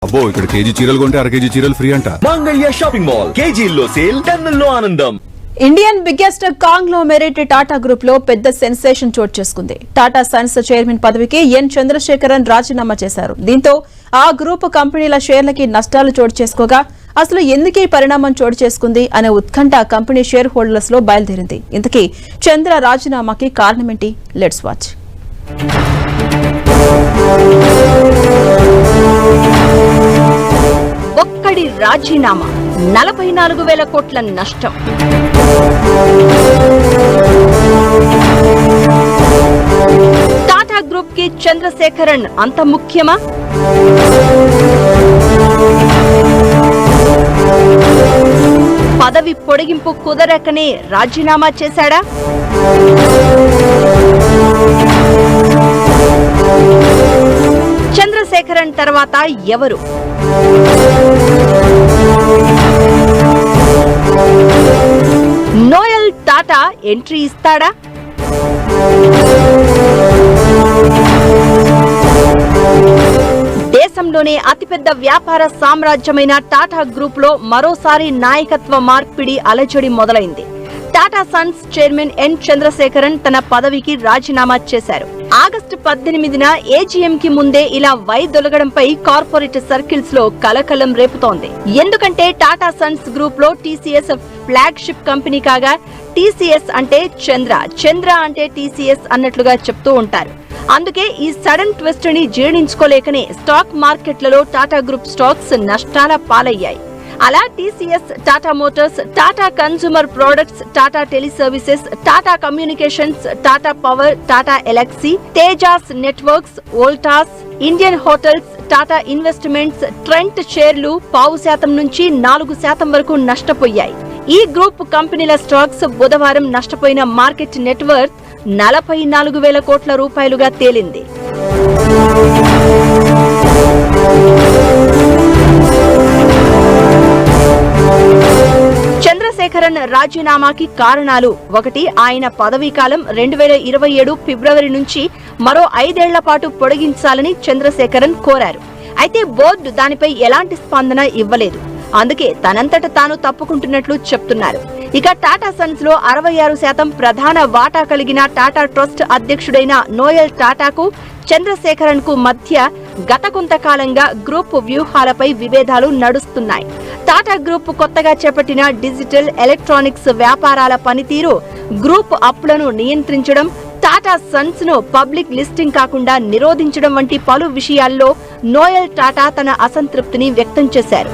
అబ్బో, ఇక్కడ కేజీ చీరలు కొంటే అర కేజీ చీరలు ఫ్రీ అంట. మంగళ్య షాపింగ్ మాల్, కేజీల్లో సేల్, టన్నుల్లో ఆనందం. ఇండియన్ బిగ్గెస్ట్ కాంగ్లోమెరేట్ టాటా గ్రూప్ లో పెద్ద సెన్సేషన్ చోటు చేసుకుంది. టాటా సన్స్ చైర్మన్ పదవికి ఎన్ చంద్రశేఖరన్ రాజీనామా చేశారు. దీంతో ఆ గ్రూప్ కంపెనీల షేర్లకి నష్టాలు చోటు చేసుకోగా అసలు ఎందుకు ఈ పరిణామం చోటు చేసుకుంది అనే ఉత్కంఠ కంపెనీ షేర్ హోల్డర్స్ లో బయలుదేరింది. ఇంతకీ చంద్ర రాజీనామాకి కారణమేంటి? Let's watch. ఒక్కడి రాజీనామా, 44,000 కోట్ల నష్టం. టాటా గ్రూప్ కి చంద్రశేఖరన్ అంత ముఖ్యమా? పదవి పొడిగింపు కుదరకనే రాజీనామా చేశాడా? చంద్రశేఖరన్ తర్వాత ఎవరు? నోయల్ టాటా ఎంట్రీ ఇస్తాడా? దేశంలోనే అతిపెద్ద వ్యాపార సామ్రాజ్యమైన టాటా గ్రూప్ లో మరోసారి నాయకత్వ మార్పిడి అలజడి మొదలైంది. Tata Sons chairman N Chandrasekaran తన పదవికి రాజీనామా చేశారు. ఆగస్టు 18న ఏజీఎం కి ముందే ఇలా వైదొలగడంపై కార్పొరేట్ సర్కిల్స్ లో కలకలం రేపుతోంది. ఎందుకంటే టాటా సన్స్ గ్రూప్ లో టీసీఎస్ ఫ్లాగ్షిప్ కంపెనీ కాగా టీసీఎస్ అంటే చంద్ర అంటే టీసీఎస్ అన్నట్లుగా చెప్తూ ఉంటారు. అందుకే ఈ సడన్ ట్విస్ట్ ని జీర్ణించుకోలేకనే స్టాక్ మార్కెట్లలో టాటా గ్రూప్ స్టాక్స్ నష్టాల పాలయ్యాయి. అలా TCS, Tata Motors, Tata consumer products, Tata teleservices, Tata communications, Tata power, Tata ఎలక్సీ, Tejas networks, Voltas, Indian hotels, Tata investments, Trent షేర్లు 0.5% నుంచి 4% వరకు నష్టపోయాయి. ఈ గ్రూప్ కంపెనీల స్టాక్స్ బుధవారం నష్టపోయిన మార్కెట్ నెట్వర్క్ 44,000 కోట్ల రూపాయలుగా తేలింది. చంద్రశేఖరన్ రాజీనామాకి కారణాలు: 1. ఆయన పదవీ కాలం 2027 ఫిబ్రవరి నుంచి మరో 5 ఏళ్ల పాటు పొడిగించాలని చంద్రశేఖరన్ కోరారు. అయితే బోర్డు దానిపై ఎలాంటి స్పందన ఇవ్వలేదు. అందుకే తనంతట తాను తప్పుకుంటున్నట్లు చెప్తున్నారు. ఇక టాటా సన్స్ లో 66% ప్రధాన వాటా కలిగిన టాటా ట్రస్ట్ అధ్యక్షుడైన నోయల్ టాటాకు చంద్రశేఖరన్ కు మధ్య గత కొంతకాలంగా గ్రూప్ వ్యూహాలపై విభేదాలు నడుస్తున్నాయి. టాటా గ్రూప్ కొత్తగా చేపట్టిన డిజిటల్ ఎలక్ట్రానిక్స్ వ్యాపారాల పనితీరు, గ్రూప్ అప్పులను నియంత్రించడం, టాటా సన్స్ ను పబ్లిక్ లిస్టింగ్ కాకుండా నిరోధించడం వంటి పలు విషయాల్లో నోయల్ టాటా తన అసంతృప్తిని వ్యక్తం చేశారు.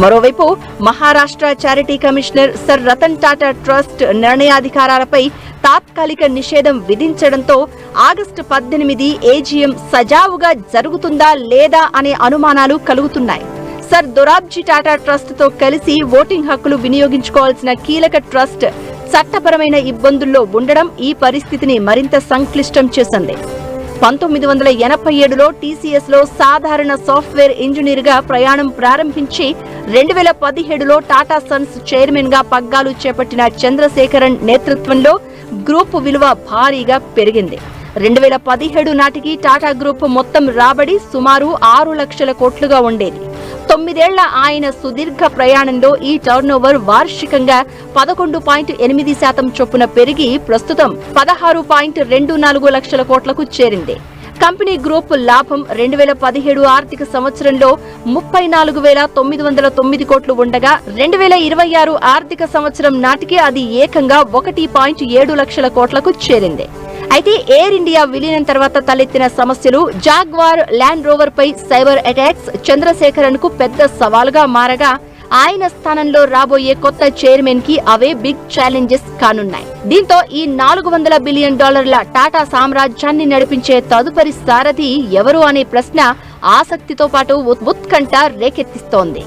మరోవైపు Maharashtra charity commissioner sir Ratan Tata trust నిర్ణయాధికారాలపై తాత్కాలిక నిషేధం విధించడంతో ఆగస్టు 18 ఏజీఎం సజావుగా జరుగుతుందా లేదా అనే అనుమానాలు కలుగుతున్నాయి. సర్ దొరాబ్జీ టాటా ట్రస్ట్ తో కలిసి ఓటింగ్ హక్కులు వినియోగించుకోవాల్సిన కీలక ట్రస్ట్ చట్టపరమైన ఇబ్బందుల్లో ఉండడం ఈ పరిస్థితిని మరింత సంక్లిష్టం చేసింది. 1987లో టీసీఎస్ లో సాధారణ సాఫ్ట్వేర్ ఇంజనీర్ గా ప్రయాణం ప్రారంభించి 2017లో టాటా సన్స్ చైర్మన్ గా పగ్గాలు చేపట్టిన చంద్రశేఖరన్ నేతృత్వంలో గ్రూప్ విలువ భారీగా పెరిగింది. 2017 నాటికి టాటా గ్రూప్ మొత్తం రాబడి సుమారు 6 లక్షల కోట్లుగా ఉండేది. 9 ఏళ్ల ఆయన సుదీర్ఘ ప్రయాణంలో ఈ టర్నోవర్ వార్షికంగా 11.8% చొప్పున పెరిగి ప్రస్తుతం 16.24 లక్షల కోట్లకు చేరింది. కంపెనీ గ్రూప్ లాభం 2017 ఆర్థిక సంవత్సరంలో 34,909 కోట్లు ఉండగా 2026 ఆర్థిక సంవత్సరం నాటికి అది ఏకంగా 1.7 లక్షల కోట్లకు చేరింది. అయితే ఎయిర్ ఇండియా విలీనం తర్వాత తలెత్తిన సమస్యలు, జాగ్వార్ ల్యాండ్ రోవర్ పై సైబర్ అటాక్స్ చంద్రశేఖరన్ కు పెద్ద సవాలుగా మారగా ఆయన స్థానంలో రాబోయే కొత్త చైర్మన్ కి అవే బిగ్ ఛాలెంజెస్ కానున్నాయి. దీంతో ఈ $400 బిలియన్ టాటా సామ్రాజ్యాన్ని నడిపించే తదుపరి సారథి ఎవరు అనే ప్రశ్న ఆసక్తితో పాటు ఉత్కంఠ రేకెత్తిస్తోంది.